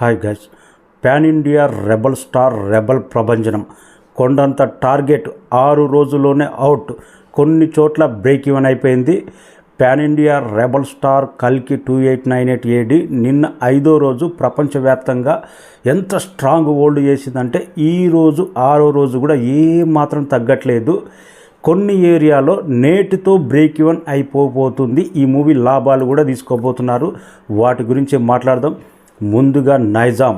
Hi guys, pan India rebel star rebel ప్రభంజనం కొండంత target 6 రోజుల్లోనే అవుట్, కొన్ని చోట్ల బ్రేక్ ఈవెన్ అయిపోయింది. పాన్ ఇండియా రెబల్ స్టార్ కల్కి 2898 AD నిన్న 5వ రోజు ప్రపంచవ్యాప్తంగా ఎంత స్ట్రాంగ్ హోల్డ్ చేసిందంటే ఈ రోజు 6వ రోజు కూడా ఏమాత్రం తగ్గట్లేదు. కొన్ని ఏరియాలో నేటితో బ్రేక్ ఈవెన్ అయిపోతుంది. ఈ మూవీ లాభాలు కూడా తీసుకోబోతున్నారు. వాటి గురించి మాట్లాడదాం. ముందుగా నైజాం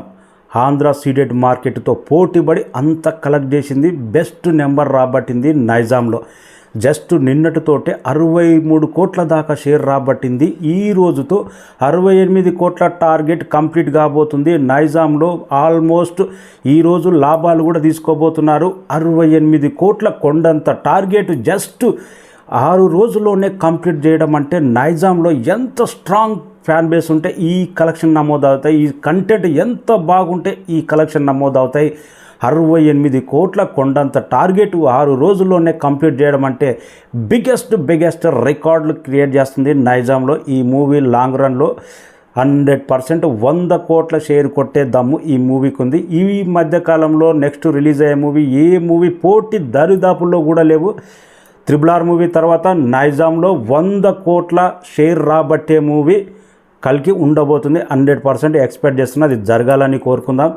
ఆంధ్ర సీడెడ్ మార్కెట్తో పోటీపడి అంత కలెక్ట్ చేసింది, బెస్ట్ నెంబర్ రాబట్టింది. నైజాంలో జస్ట్ నిన్నటితోటే 63 కోట్ల దాకా షేర్ రాబట్టింది. ఈ రోజుతో 68 కోట్ల టార్గెట్ కంప్లీట్ కాబోతుంది. నైజాంలో ఆల్మోస్ట్ ఈరోజు లాభాలు కూడా తీసుకోబోతున్నారు. 68 కోట్ల కొండంత టార్గెట్ జస్ట్ 6 రోజుల్లోనే కంప్లీట్ చేయడం అంటే నైజాంలో ఎంత స్ట్రాంగ్ ఫ్యాన్ బేస్ ఉంటే ఈ కలెక్షన్ నమోదవుతాయి, ఈ కంటెంట్ ఎంత బాగుంటే ఈ కలెక్షన్ నమోదవుతాయి. 68 కోట్ల కొండంత టార్గెట్ 6 రోజుల్లోనే కంప్లీట్ చేయడం అంటే బిగ్గెస్ట్ రికార్డులు క్రియేట్ చేస్తుంది నైజాంలో. ఈ మూవీ లాంగ్ రన్లో 100% 100 కోట్ల షేర్ కొట్టే దమ్ము ఈ మూవీకి ఉంది. ఈ మధ్యకాలంలో నెక్స్ట్ రిలీజ్ అయ్యే మూవీ ఏ మూవీ పోటీ దరిదాపుల్లో కూడా లేవు. RRR మూవీ తర్వాత నైజాంలో 100 కోట్ల షేర్ రాబట్టే మూవీ కల్కి ఉండబోతుంది. 100% ఎక్స్పెక్ట్ చేస్తున్నా, అది జరగాలని కోరుకుందాం.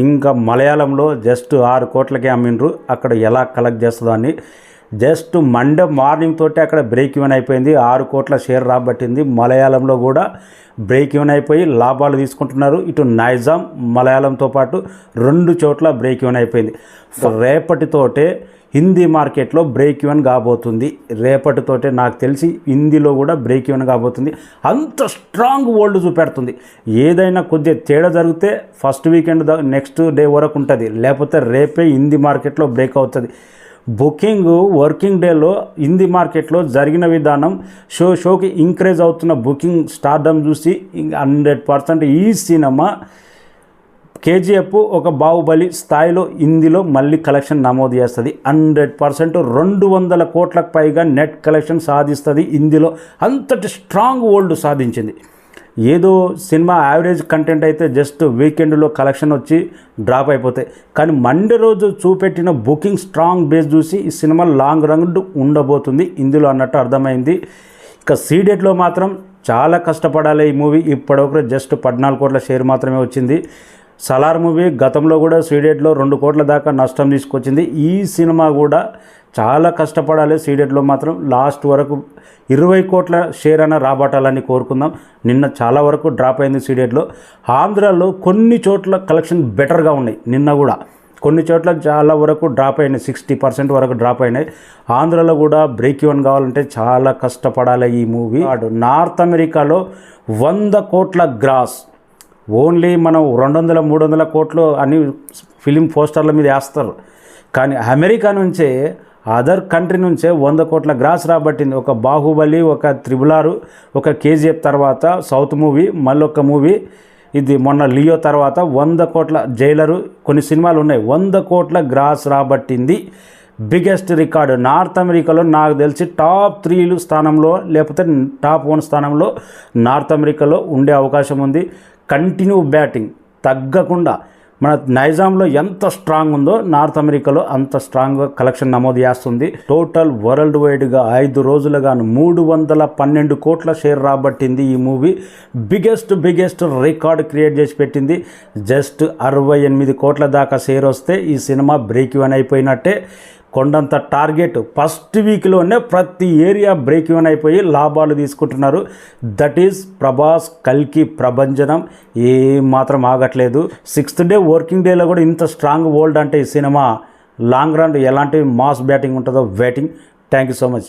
ఇంకా మలయాళంలో జస్ట్ 6 కోట్లకే అమ్మిండ్రు. అక్కడ ఎలా కలెక్ట్ చేస్తుందో అని జస్ట్ మండే మార్నింగ్ తోటి అక్కడ బ్రేక్ ఈవెన్ అయిపోయింది. 6 కోట్ల షేర్ రాబట్టింది. మలయాళంలో కూడా బ్రేక్ ఈవెన్ అయిపోయి లాభాలు తీసుకుంటున్నారు. ఇటు నైజాం మలయాళంతో పాటు 2 చోట్ల బ్రేక్ ఈవెన్ అయిపోయింది. రేపటితోటే హిందీ మార్కెట్లో బ్రేక్ ఈవెన్ కాబోతుంది. రేపటితోటే నాకు తెలిసి హిందీలో కూడా బ్రేక్ ఈవెన్ కాబోతుంది. అంత స్ట్రాంగ్ హోల్డ్ చూపెడుతుంది. ఏదైనా కొద్దిగా తేడా జరిగితే ఫస్ట్ వీకెండ్ నెక్స్ట్ డే వరకు ఉంటుంది, లేకపోతే రేపే హిందీ మార్కెట్లో బ్రేక్ అవుతుంది. బుకింగ్ వర్కింగ్ డేలో హిందీ మార్కెట్లో జరిగిన విధానం షోకి ఇంక్రీజ్ అవుతున్న బుకింగ్ స్టార్డమ్ చూసి 100% ఈ సినిమా KGF ఒక బాహుబలి స్థాయిలో హిందీలో మళ్ళీ కలెక్షన్ నమోదు చేస్తుంది. 100% 200 కోట్లకు పైగా నెట్ కలెక్షన్ సాధిస్తుంది హిందీలో. అంతటి స్ట్రాంగ్ హోల్డ్ సాధించింది. ఏదో సినిమా యావరేజ్ కంటెంట్ అయితే జస్ట్ వీకెండ్లో కలెక్షన్ వచ్చి డ్రాప్ అయిపోతాయి, కానీ మండే రోజు చూపెట్టిన బుకింగ్ స్ట్రాంగ్ బేస్ చూసి ఈ సినిమా లాంగ్ రన్ ఉండబోతుంది ఇందులో అన్నట్టు అర్థమైంది. ఇక సీడెట్లో మాత్రం చాలా కష్టపడాలి ఈ మూవీ. ఇప్పటివరకు జస్ట్ 14 కోట్ల షేర్ మాత్రమే వచ్చింది. సలార్ మూవీ గతంలో కూడా సీడెట్లో 2 కోట్ల దాకా నష్టం తీసుకొచ్చింది. ఈ సినిమా కూడా చాలా కష్టపడాలి. సీడెట్లో మాత్రం లాస్ట్ వరకు 20 కోట్ల షేర్ అయినా రాబట్టాలని కోరుకుందాం. నిన్న చాలా వరకు డ్రాప్ అయింది సీడెట్లో. ఆంధ్రాలో కొన్ని చోట్ల కలెక్షన్ బెటర్గా ఉన్నాయి. నిన్న కూడా కొన్ని చోట్ల చాలా వరకు డ్రాప్ అయినాయి, 60% వరకు డ్రాప్ అయినాయి. ఆంధ్రాలో కూడా బ్రేక్ ఈవెన్ కావాలంటే చాలా కష్టపడాలి ఈ మూవీ. నార్త్ అమెరికాలో 100 కోట్ల గ్రాస్ ఓన్లీ మనం 200-300 కోట్లు అని ఫిలిం పోస్టర్ల మీద వేస్తారు, కానీ అమెరికా నుంచే అదర్ కంట్రీ నుంచే 100 కోట్ల గ్రాస్ రాబట్టింది. ఒక బాహుబలి, ఒక RRR, ఒక KGF తర్వాత సౌత్ మూవీ, మళ్ళొక మూవీ ఇది మొన్న లియో తర్వాత 100 కోట్ల జైలరు, కొన్ని సినిమాలు ఉన్నాయి. 100 కోట్ల గ్రాస్ రాబట్టింది. Biggest record. నార్త్ అమెరికాలో నాకు తెలిసి టాప్ 3 స్థానంలో లేకపోతే టాప్ 1 స్థానంలో నార్త్ అమెరికాలో ఉండే అవకాశం ఉంది. కంటిన్యూ బ్యాటింగ్ తగ్గకుండా మన నైజాంలో ఎంత స్ట్రాంగ్ ఉందో నార్త్ అమెరికాలో అంత స్ట్రాంగ్గా కలెక్షన్ నమోదు చేస్తుంది. టోటల్ వరల్డ్ వైడ్గా 5 రోజులుగాను 312 కోట్ల షేర్ రాబట్టింది ఈ మూవీ. బిగ్గెస్ట్ రికార్డ్ క్రియేట్ చేసి పెట్టింది. జస్ట్ 68 కోట్ల దాకా షేర్ వస్తే ఈ సినిమా బ్రేక్ ఈవెన్ అయిపోయినట్టే. కొండంత టార్గెట్ ఫస్ట్ వీక్లోనే ప్రతి ఏరియా బ్రేక్ ఈవెన్ అయిపోయి లాభాలు తీసుకుంటున్నారు. దట్ ఈజ్ ప్రభాస్ కల్కి ప్రభంజనం. ఏమాత్రం ఆగట్లేదు. 6th డే వర్కింగ్ డేలో కూడా ఇంత స్ట్రాంగ్ హోల్డ్ అంటే ఈ సినిమా లాంగ్ రన్ ఎలాంటి మాస్ బ్యాటింగ్ ఉంటుందో waiting. Thank you so much.